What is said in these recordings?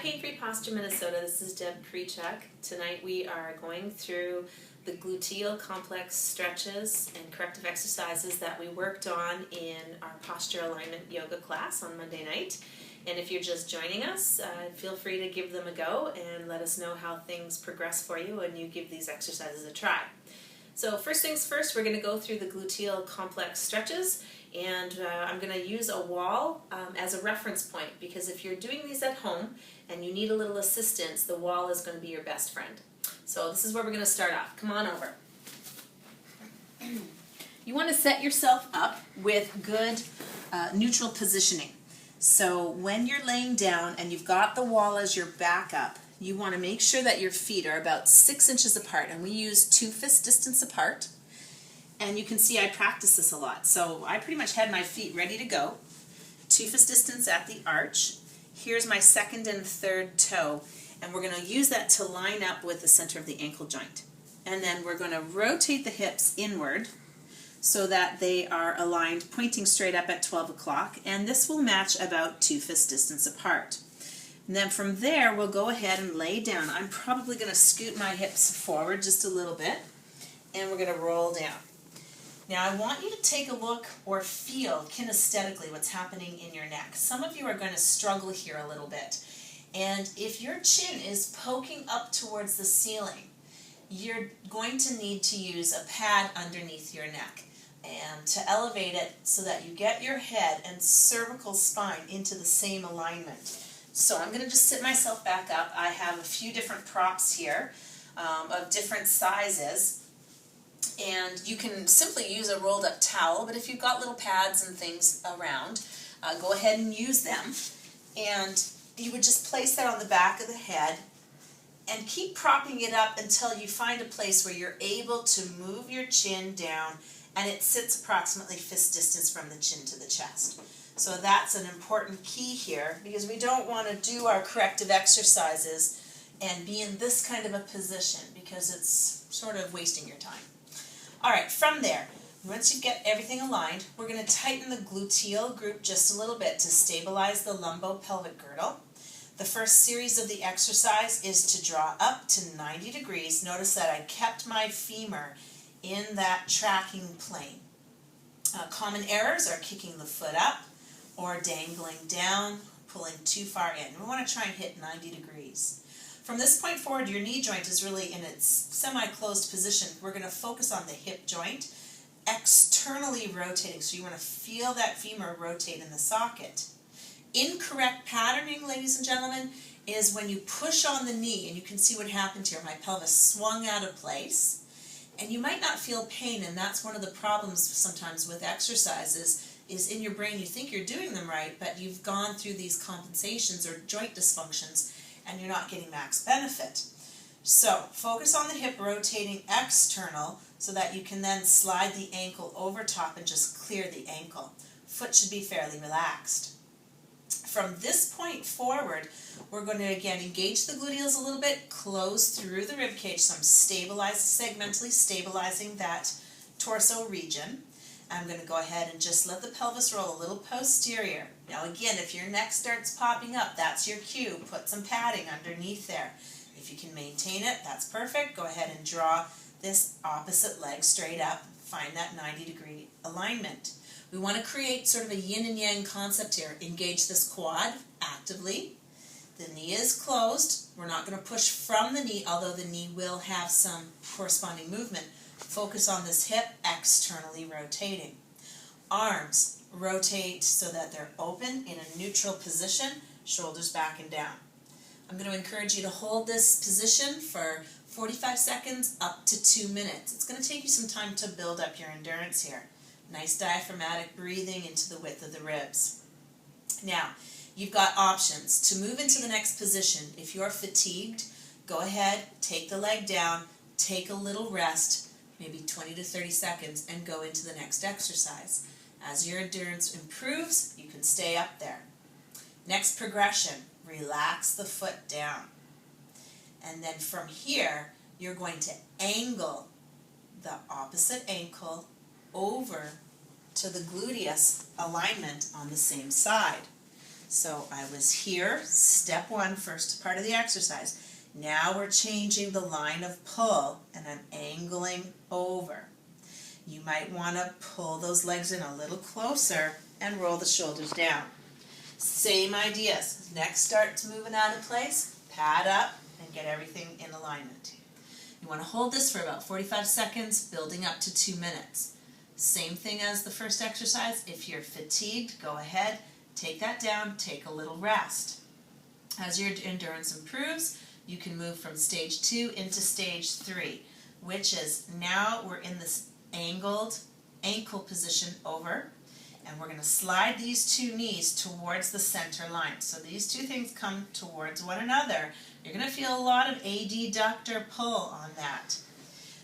Pain-Free Posture Minnesota. This is Deb Prechuk. Tonight we are going through the gluteal complex stretches and corrective exercises that we worked on in our posture alignment yoga class on Monday night. And if you're just joining us, feel free to give them a go and let us know how things progress for you when you give these exercises a try. So first things first, we're going to go through the gluteal complex stretches, and I'm going to use a wall as a reference point, because if you're doing these at home and you need a little assistance, the wall is going to be your best friend. So this is where we're going to start off. Come on over. You want to set yourself up with good neutral positioning. So when you're laying down and you've got the wall as your backup, you want to make sure that your feet are about 6 inches apart, and we use 2 fist distance apart. And you can see I practice this a lot. So I pretty much had my feet ready to go. 2 fist distance at the arch. Here's my second and third toe, and we're going to use that to line up with the center of the ankle joint. And then we're going to rotate the hips inward so that they are aligned, pointing straight up at 12 o'clock, and this will match about 2 fist distance apart. And then from there, we'll go ahead and lay down. I'm probably going to scoot my hips forward just a little bit, and we're going to roll down. Now I want you to take a look or feel kinesthetically what's happening in your neck. Some of you are going to struggle here a little bit. And if your chin is poking up towards the ceiling, you're going to need to use a pad underneath your neck and to elevate it so that you get your head and cervical spine into the same alignment. So I'm going to just sit myself back up. I have a few different props here of different sizes, and you can simply use a rolled up towel, but if you've got little pads and things around, go ahead and use them. And you would just place that on the back of the head and keep propping it up until you find a place where you're able to move your chin down and it sits approximately fist distance from the chin to the chest. So that's an important key here, because we don't want to do our corrective exercises and be in this kind of a position, because it's sort of wasting your time. All right, from there, once you get everything aligned, we're going to tighten the gluteal group just a little bit to stabilize the lumbopelvic girdle. The first series of the exercise is to draw up to 90 degrees. Notice that I kept my femur in that tracking plane. Common errors are kicking the foot up or dangling down, pulling too far in. We want to try and hit 90 degrees. From this point forward, your knee joint is really in its semi-closed position. We're going to focus on the hip joint, externally rotating. So you want to feel that femur rotate in the socket. Incorrect patterning, ladies and gentlemen, is when you push on the knee, and you can see what happened here. My pelvis swung out of place, and you might not feel pain, and that's one of the problems sometimes with exercises, is in your brain you think you're doing them right, but you've gone through these compensations or joint dysfunctions, and you're not getting max benefit. So focus on the hip rotating external so that you can then slide the ankle over top and just clear the ankle. Foot should be fairly relaxed. From this point forward, we're going to again engage the gluteals a little bit, close through the rib cage, so I'm segmentally stabilizing that torso region. I'm going to go ahead and just let the pelvis roll a little posterior. Now again, if your neck starts popping up, that's your cue. Put some padding underneath there. If you can maintain it, that's perfect. Go ahead and draw this opposite leg straight up. Find that 90-degree alignment. We want to create sort of a yin and yang concept here. Engage this quad actively. The knee is closed. We're not going to push from the knee, although the knee will have some corresponding movement. Focus on this hip, externally rotating. Arms rotate so that they're open in a neutral position, shoulders back and down. I'm going to encourage you to hold this position for 45 seconds up to 2 minutes. It's going to take you some time to build up your endurance here. Nice diaphragmatic breathing into the width of the ribs. Now, you've got options to move into the next position. If you're fatigued, go ahead, take the leg down, take a little rest, maybe 20 to 30 seconds, and go into the next exercise. As your endurance improves, you can stay up there. Next progression, relax the foot down. And then from here, you're going to angle the opposite ankle over to the gluteus alignment on the same side. So I was here, step one, first part of the exercise. Now we're changing the line of pull and I'm angling over. You might want to pull those legs in a little closer and roll the shoulders down. Same ideas. Neck starts moving out of place, pad up and get everything in alignment. You want to hold this for about 45 seconds, building up to 2 minutes. Same thing as the first exercise. If you're fatigued, go ahead, take that down, take a little rest. As your endurance improves, you can move from stage 2 into stage 3, which is now we're in this angled ankle position over, and we're going to slide these two knees towards the center line. So these two things come towards one another. You're going to feel a lot of adductor pull on that.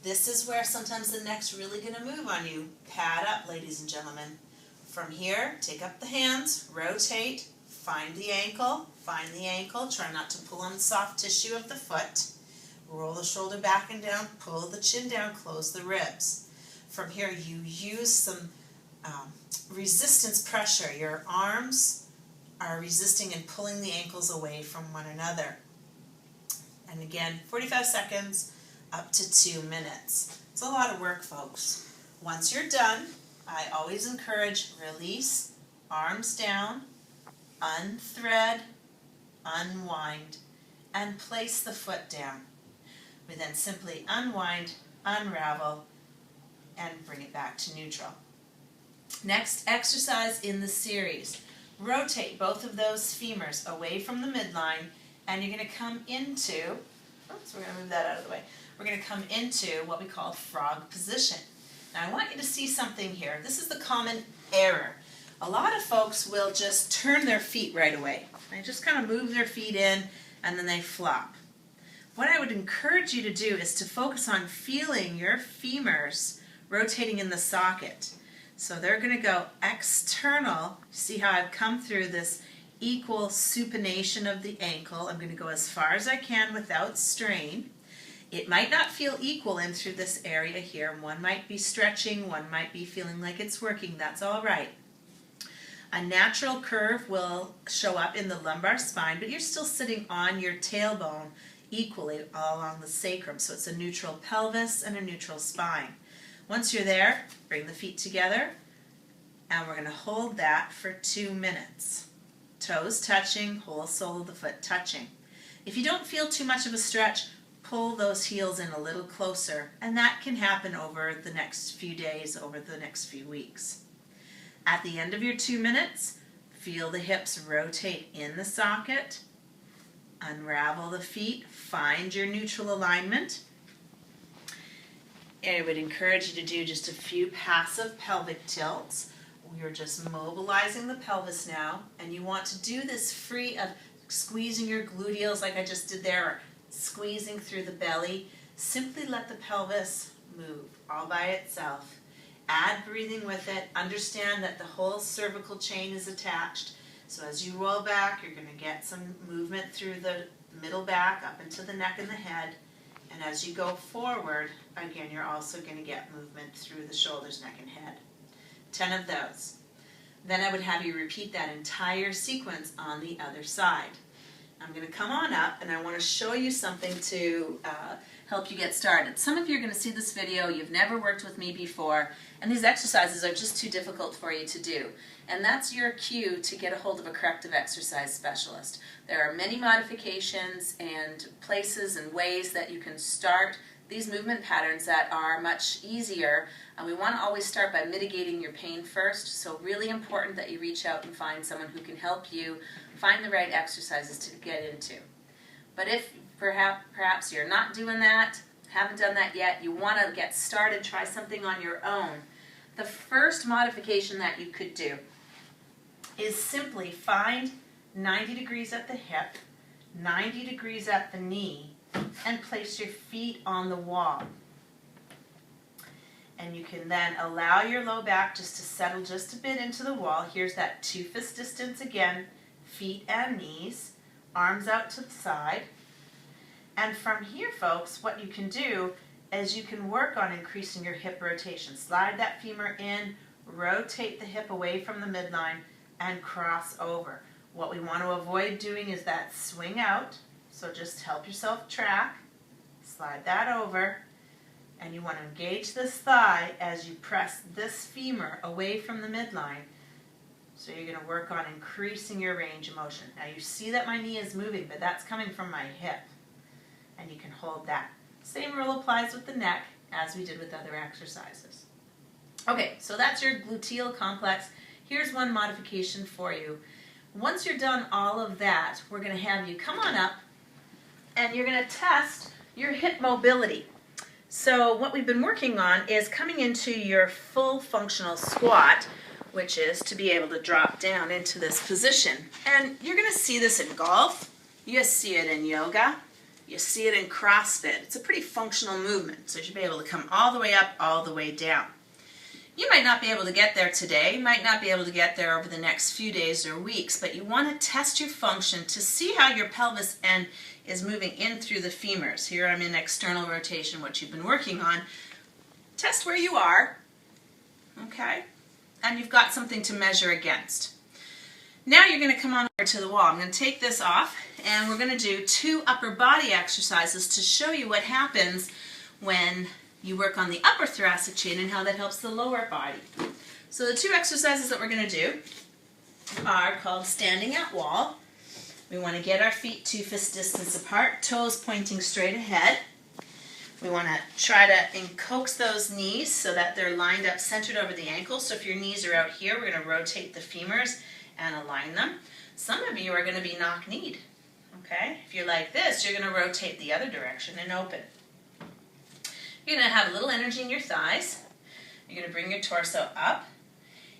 This is where sometimes the neck's really going to move on you. Pad up, ladies and gentlemen. From here, take up the hands, rotate, find the ankle, try not to pull on the soft tissue of the foot. Roll the shoulder back and down, pull the chin down, close the ribs. From here, you use some resistance pressure. Your arms are resisting and pulling the ankles away from one another. And again, 45 seconds up to 2 minutes. It's a lot of work, folks. Once you're done, I always encourage release, arms down, unthread, unwind, and place the foot down. We then simply unwind, unravel, and bring it back to neutral. Next exercise in the series. Rotate both of those femurs away from the midline, and you're going to come into, oops, we're going to move that out of the way. We're going to come into what we call frog position. Now I want you to see something here. This is the common error. A lot of folks will just turn their feet right away. They just kind of move their feet in and then they flop. What I would encourage you to do is to focus on feeling your femurs rotating in the socket. So they're going to go external. See how I've come through this equal supination of the ankle. I'm going to go as far as I can without strain. It might not feel equal in through this area here. One might be stretching, one might be feeling like it's working. That's all right. A natural curve will show up in the lumbar spine, but you're still sitting on your tailbone equally all along the sacrum. So it's a neutral pelvis and a neutral spine. Once you're there, bring the feet together, and we're going to hold that for 2 minutes. Toes touching, whole sole of the foot touching. If you don't feel too much of a stretch, pull those heels in a little closer, and that can happen over the next few days, over the next few weeks. At the end of your 2 minutes, feel the hips rotate in the socket, unravel the feet, find your neutral alignment. And I would encourage you to do just a few passive pelvic tilts. You're just mobilizing the pelvis now, and you want to do this free of squeezing your gluteals like I just did there, or squeezing through the belly. Simply let the pelvis move all by itself. Add breathing with it. Understand that the whole cervical chain is attached. So as you roll back, you're going to get some movement through the middle back up into the neck and the head. And as you go forward, again, you're also going to get movement through the shoulders, neck, and head. 10 of those. Then I would have you repeat that entire sequence on the other side. I'm going to come on up and I want to show you something to help you get started. Some of you are going to see this video, you've never worked with me before, and these exercises are just too difficult for you to do. And that's your cue to get a hold of a corrective exercise specialist. There are many modifications and places and ways that you can start these movement patterns that are much easier. And we want to always start by mitigating your pain first, so really important that you reach out and find someone who can help you find the right exercises to get into. But if perhaps you're not doing that, haven't done that yet, you want to get started, try something on your own, the first modification that you could do is simply find 90 degrees at the hip, 90 degrees at the knee, and place your feet on the wall. And you can then allow your low back just to settle just a bit into the wall. Here's that 2 fist distance again, feet and knees, arms out to the side. And from here, folks, what you can do is you can work on increasing your hip rotation. Slide that femur in, rotate the hip away from the midline, and cross over. What we want to avoid doing is that swing out. So just help yourself track. Slide that over. And you want to engage this thigh as you press this femur away from the midline. So you're going to work on increasing your range of motion. Now you see that my knee is moving, but that's coming from my hip. And you can hold that. Same rule applies with the neck as we did with other exercises. Okay, so that's your gluteal complex. Here's one modification for you. Once you're done all of that, we're going to have you come on up and you're going to test your hip mobility. So what we've been working on is coming into your full functional squat, which is to be able to drop down into this position. And you're going to see this in golf. You see it in yoga. You see it in CrossFit. It's a pretty functional movement, so you should be able to come all the way up, all the way down. You might not be able to get there today, you might not be able to get there over the next few days or weeks, but you want to test your function to see how your pelvis end is moving in through the femurs. Here I'm in external rotation, what you've been working on. Test where you are, okay? And you've got something to measure against. Now you're going to come on over to the wall. I'm going to take this off and we're going to do 2 upper body exercises to show you what happens when you work on the upper thoracic chain and how that helps the lower body. So the 2 exercises that we're going to do are called standing at wall. We want to get our feet 2 fist distance apart, toes pointing straight ahead. We want to try to coax those knees so that they're lined up, centered over the ankles. So if your knees are out here, we're going to rotate the femurs and align them. Some of you are going to be knock-kneed. Okay? If you're like this, you're going to rotate the other direction and open. You're going to have a little energy in your thighs. You're going to bring your torso up.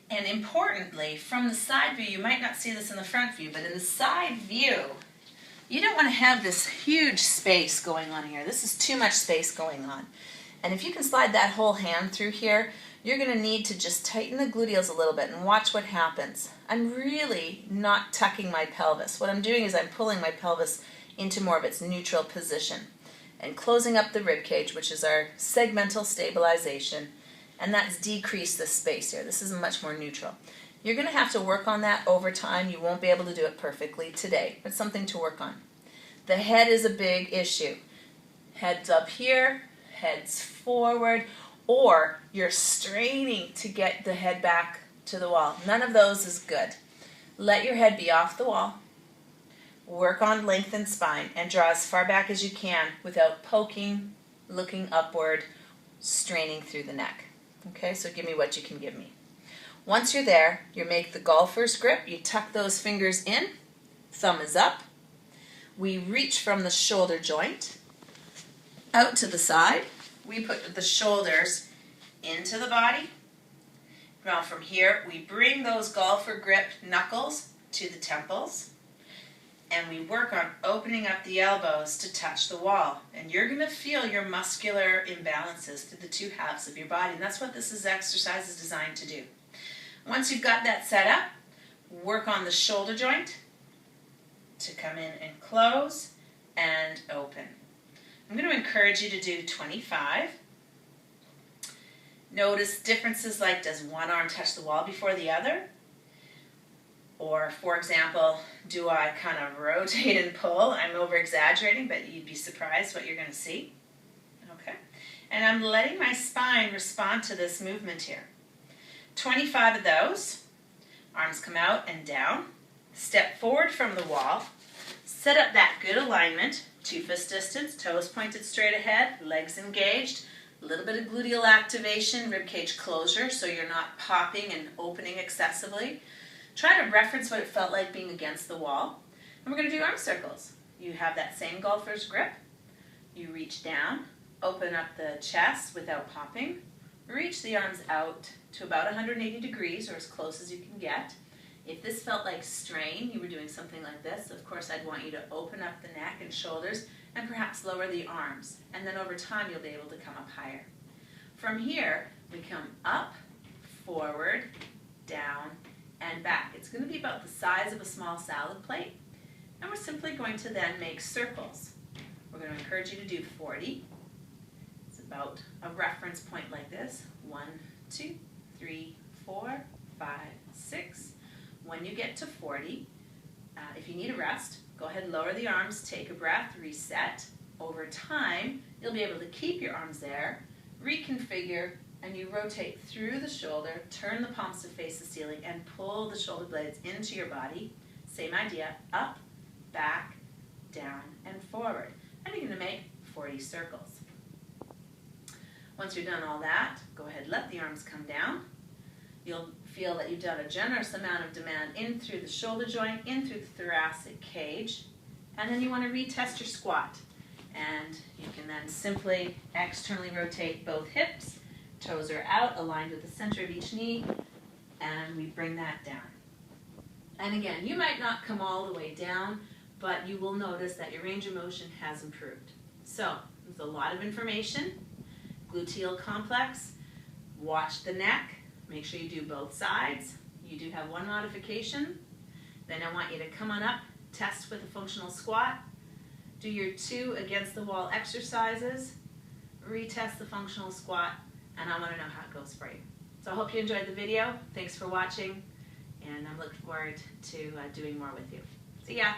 And importantly, from the side view, you might not see this in the front view, but in the side view, you don't want to have this huge space going on here. This is too much space going on. And if you can slide that whole hand through here, you're going to need to just tighten the gluteals a little bit and watch what happens. I'm really not tucking my pelvis. What I'm doing is I'm pulling my pelvis into more of its neutral position and closing up the rib cage, which is our segmental stabilization, and that's decreased the space here. This is much more neutral. You're going to have to work on that over time. You won't be able to do it perfectly today, but something to work on. The head is a big issue. Head's up here, head's forward, or you're straining to get the head back to the wall. None of those is good. Let your head be off the wall. Work on lengthened spine and draw as far back as you can without poking, looking upward, straining through the neck. Okay, so give me what you can give me. Once you're there, you make the golfer's grip. You tuck those fingers in, thumb is up. We reach from the shoulder joint out to the side. We put the shoulders into the body. Now from here, we bring those golfer grip knuckles to the temples. And we work on opening up the elbows to touch the wall. And you're going to feel your muscular imbalances through the 2 halves of your body. And that's what this exercise is designed to do. Once you've got that set up, work on the shoulder joint to come in and close and open. I'm going to encourage you to do 25. Notice differences like, does one arm touch the wall before the other? Or, for example, do I kind of rotate and pull? I'm over-exaggerating, but you'd be surprised what you're going to see. Okay? And I'm letting my spine respond to this movement here. 25 of those. Arms come out and down. Step forward from the wall. Set up that good alignment. 2 fist distance, toes pointed straight ahead, legs engaged. A little bit of gluteal activation, ribcage closure, so you're not popping and opening excessively. Try to reference what it felt like being against the wall. And we're going to do arm circles. You have that same golfer's grip. You reach down, open up the chest without popping. Reach the arms out to about 180 degrees or as close as you can get. If this felt like strain, you were doing something like this, of course I'd want you to open up the neck and shoulders and perhaps lower the arms. And then over time you'll be able to come up higher. From here, we come up, forward, down, and back. It's going to be about the size of a small salad plate. And we're simply going to then make circles. We're going to encourage you to do 40. It's about a reference point like this. 1, 2, 3, 4, 5, 6. When you get to 40, If you need a rest, go ahead and lower the arms, take a breath, reset. Over time, you'll be able to keep your arms there, reconfigure, and you rotate through the shoulder, turn the palms to face the ceiling, and pull the shoulder blades into your body. Same idea, up, back, down, and forward. And you're going to make 40 circles. Once you're done all that, go ahead and let the arms come down. You'll feel that you've done a generous amount of demand in through the shoulder joint, in through the thoracic cage, and then you want to retest your squat. And you can then simply externally rotate both hips, toes are out, aligned with the center of each knee, and we bring that down. And again, you might not come all the way down, but you will notice that your range of motion has improved. So, there's a lot of information. Gluteal complex, watch the neck, make sure you do both sides. You do have one modification. Then I want you to come on up, test with a functional squat, do your 2 against the wall exercises, retest the functional squat, and I want to know how it goes for you. So I hope you enjoyed the video. Thanks for watching, and I'm looking forward to doing more with you. See ya!